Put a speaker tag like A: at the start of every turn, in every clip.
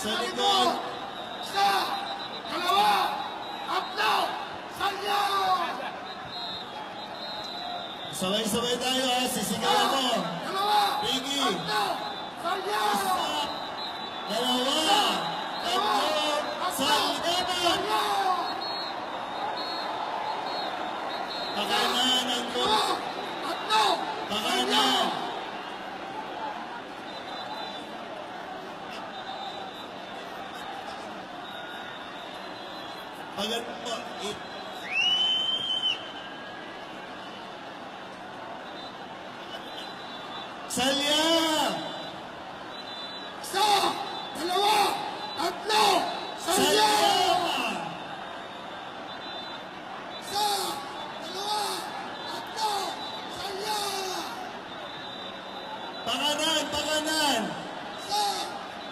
A: Sa likod.
B: Isa, dalawa, tatlo, salyo!
A: Sabay-sabay tayo ha. Sisigaw mo.
B: Dalawa,
A: Piggy.
B: tatlo, salyo!
A: Isa. Dalawa. Tatlo. Salyo.
B: Salyo!
A: Pakanan ang
B: Dalawa, tatlo, salyo!
A: Pakanan. Pagano po. Salya!
B: Isa, dalawa, tatlo, salyo!
A: Salya!
B: Isa, dalawa, tatlo, salyo!
A: Pakanan! Pakanan!
B: Isa,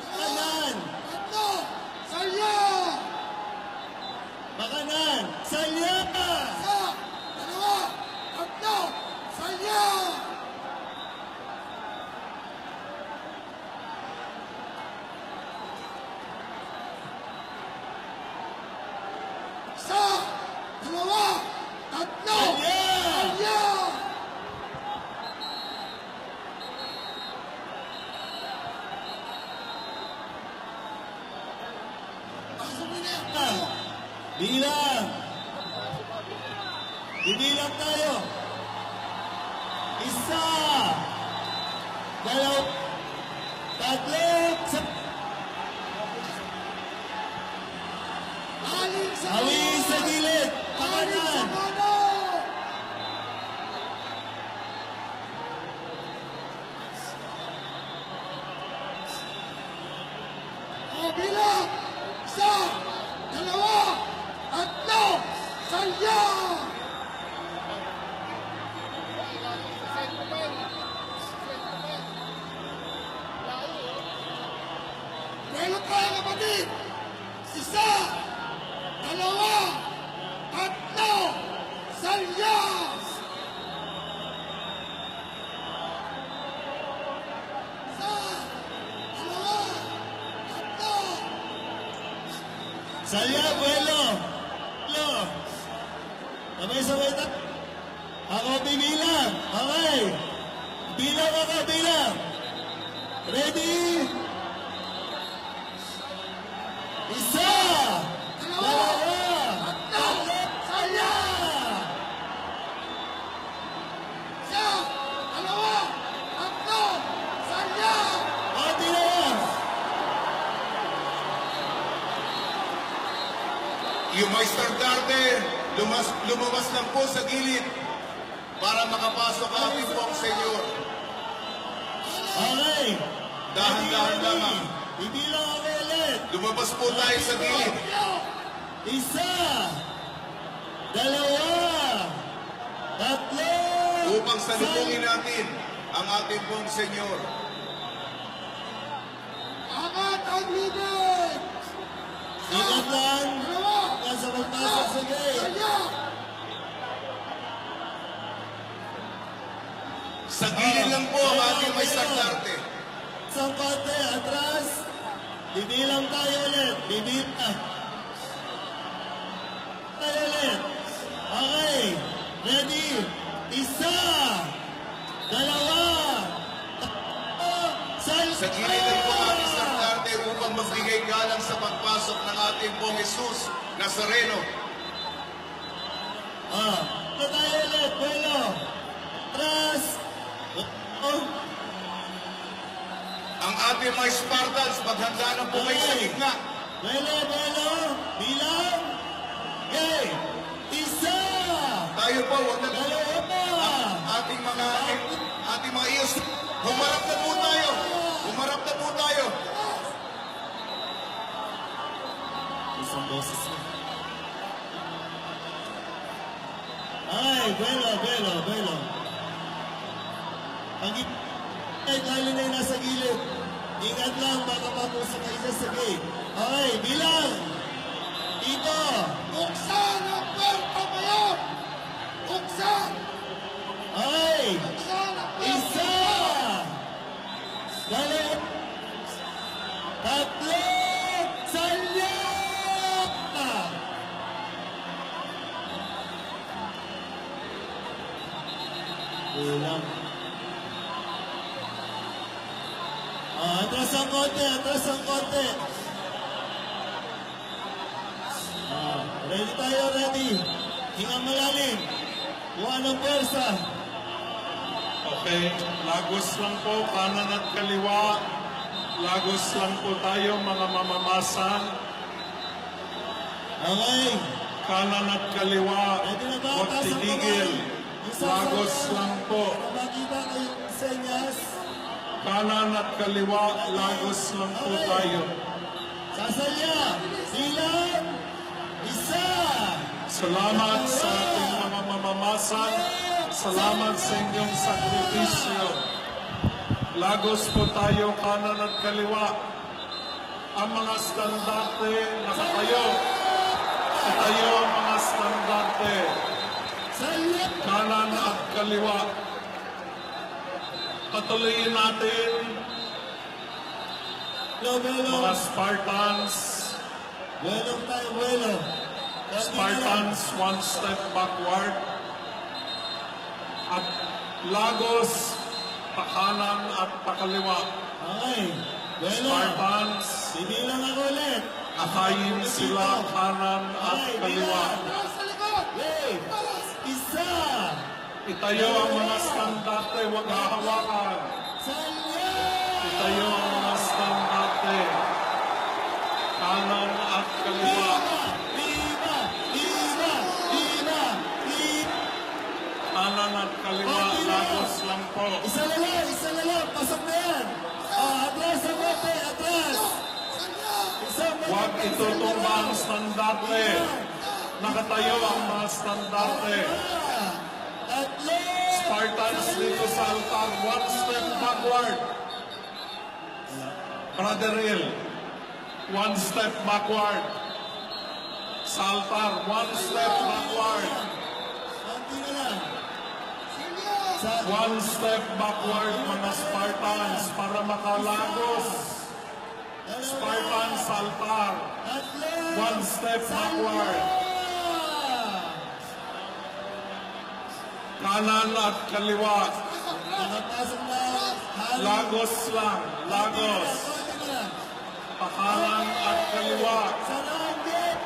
B: dalawa,
A: Pakanan!
B: tatlo, salyo!
A: Pakanan! Salya!
B: Isa, dalawa, tatlo, salyo! Isa, dalawa, tatlo,
A: Salya!
B: salyo! Pasok mo na yan.
A: Bilang! Bibilang tayo! Isa! Dalaw! Tatlo! Sa...
B: Aling sa
A: Awin sa gilid!
B: Aling sa
A: Pakanan!
B: mano! O bilang! Isa, dalawa, tatlo, salyo! Pero tayo kapatid! Isa, dalawa, tatlo, salyo! Isa, dalawa, tatlo,
A: Salya! Buelo! Buelo! Sabay-sabay tayo! Ako bibilang! Okay! Bilang ako! Bilang! Ready? Isa! Dalawa!
B: tatlo, salyo! Isa, dalawa, tatlo, salyo!
A: Konti na yan!
C: Yung mga estandarte, lumabas lang po sa gilid para makapasok ang ating pong senyor.
A: Okay!
C: Dahan-dahan
A: Ready,
C: lamang.
A: ready. Bibilang ako ulit!
C: Lumabas po tayo sa gilid.
A: Isa! Dalawa! Tatlo!
C: Upang salubungin natin ang ating pong senyor.
B: Angat ang libid!
A: Ingat lang!
B: Dalawa,
A: Nasa pagpasok sa gate!
B: salyo!
C: Sa gilid lang po ang ating mga estandarte.
A: Isang konti, atras! Bibilang tayo ulit! Bibilang! Tayo ulit! Okay! Ready? Isa! Dalawa! Tatlo!
C: Sa gilid lang po ang ating estandarte upang magbigay galang sa pagpasok ng ating pong Jesus Nazareno.
A: Ito tayo ulit! Buelo! Atras! Oh!
C: Ang ating mga Spartans, maghanda na po kayo sa gitna.
A: Buelo! Buelo! Bilang! Okay! Isa!
C: Tayo po, huwag na
A: Dalawa pa!
C: ating mga iyos. Humarap na po tayo. Humarap na po tayo.
A: Isang boses na. Ay, Buelo, Buelo, Buelo. Tayo na yung nasa gilid. Ingat lang, baka mapusok kayo sa gate. Okay, bilang! Dito!
B: Buksan ang puerto ngayon! Buksan!
A: Okay!
B: Buksan ang puerto!
A: Isa! Dalawa! Tatlo! Kulang. Atras ang konti, atras ang konti. Ready tayo, ready. Hinga malalim. Kuha ng pwersa.
D: Okay, lagos lang po, kanan at kaliwa. Lagos lang po tayo, mga mamamasan.
A: Okay.
D: Kanan at kaliwa,
A: Ready na ba?
D: huwag
A: Taas ang
D: titigil.
A: kamay. Yung
D: Lagos
A: sasayaw.
D: lang po.
A: Para makita ko yung senyas.
D: Kanan at kaliwa, lagos lang po tayo.
A: Sasaya. Bilang. Isa.
D: Salamat sa ating mga mamamasan. Salamat sa inyong sakripisyo. Lagos po tayo, kanan at kaliwa. Ang mga standarte, nakatayo. Itayo ang mga standarte.
A: Salip.
D: Kanan at kaliwa. Patuloyin natin,
A: Lobelo.
D: mga Spartans.
A: Buelo tayo, buelo.
D: Spartans, one step backward. At Lagos, pakanan at pakaliwa.
A: Okay. Buelo.
D: Spartans,
A: Bibilang ako ulit.
D: akayin sila kanan at kaliwa.
B: Atras sa likod.
A: Wait. Isa.
D: Itayo ang mga standarte, huwag hahawakan.
A: Salya.
D: Itayo ang mga standarte. Kanan at kaliwa.
A: Lima. Lima. Lima. Lima.
D: Kanan at kaliwa, Lagos lang po.
A: Isa na lang. Isa na lang. Pasok na yan. Atras ang bote. Atras. Isang
D: Huwag itutumba ang standarte. Nakatayo ang mga standarte.
A: Tatlo.
D: Spartans dito sa altar, one step backward. Brother Hill, one step backward. Sa altar, one step backward.
A: Konti na lang. Sa
D: One step backward, mga Spartans, para makalagos. Spartans sa altar,
A: tatlo.
D: one step backward. Kanan at kaliwa,
A: Nakapasok na. Hali.
D: Lagos lang, Lagos.
A: Konti na lang.
D: Pakanan at kaliwa.
A: Sa ranggit.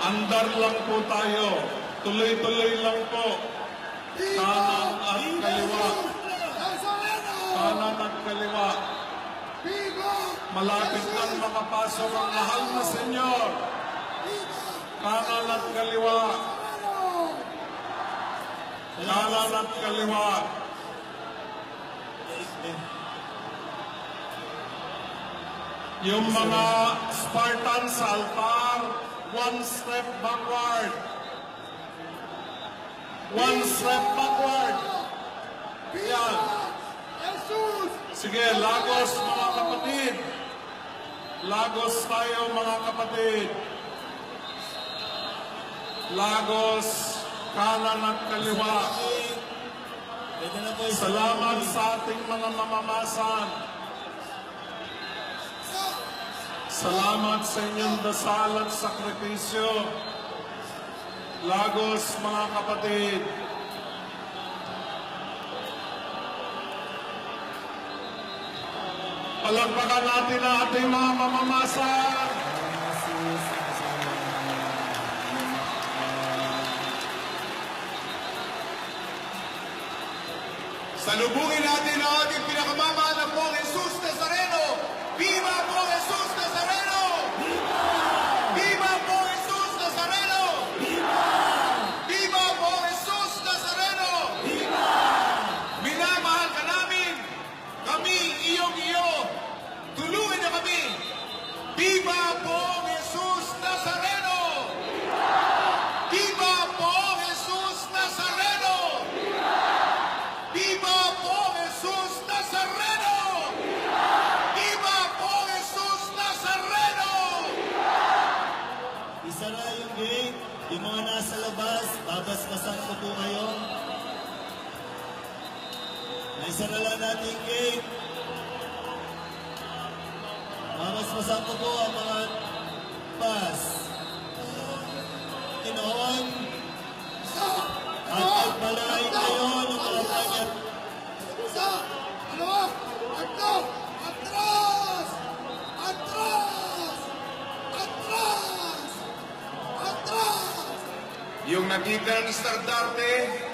D: Andar lang po tayo. Tuloy-tuloy lang po. Kanan at kaliwa.
B: Nazareno.
D: Kanan at kaliwa.
B: Viva.
D: Malapit nang makapasok ang mahal na Senyor. Kanan at kaliwa. Kanan at kaliwa. Yung mga Spartan sa altar, one step backward. One step backward. Yan.
B: Jesus.
D: Sige, Lagos mga kapatid. Lagos tayo mga kapatid. Lagos, kanan at kaliwa.
A: Pwede na po isa.
D: Salamat sa ating mga mamamasan. Salamat sa inyong dasal at sakripisyo. Lagos mga kapatid. Palagpakan natin ang ating mga mamamasan.
C: Salubungin natin ang ating pinakamamahal na pong Jesus Nazareno. Viva po Jesus Nazareno! Viva po Jesus Nazareno! Viva po Jesus Nazareno! Minamahal ka namin. Kami iyong-iyo. Tulungan niyo kami. Viva po Jesus Nazareno! Viva po Jesus Nazareno! Viva po Jesus Nazareno! Viva po Jesus Nazareno!
A: Isara yung gate. Yung mga nasa labas, babasbasan ko po kayo. Naisara lang natin yung gate. Babasbasan ko po ang mga bus. In on. At
C: yung nagikan stardarte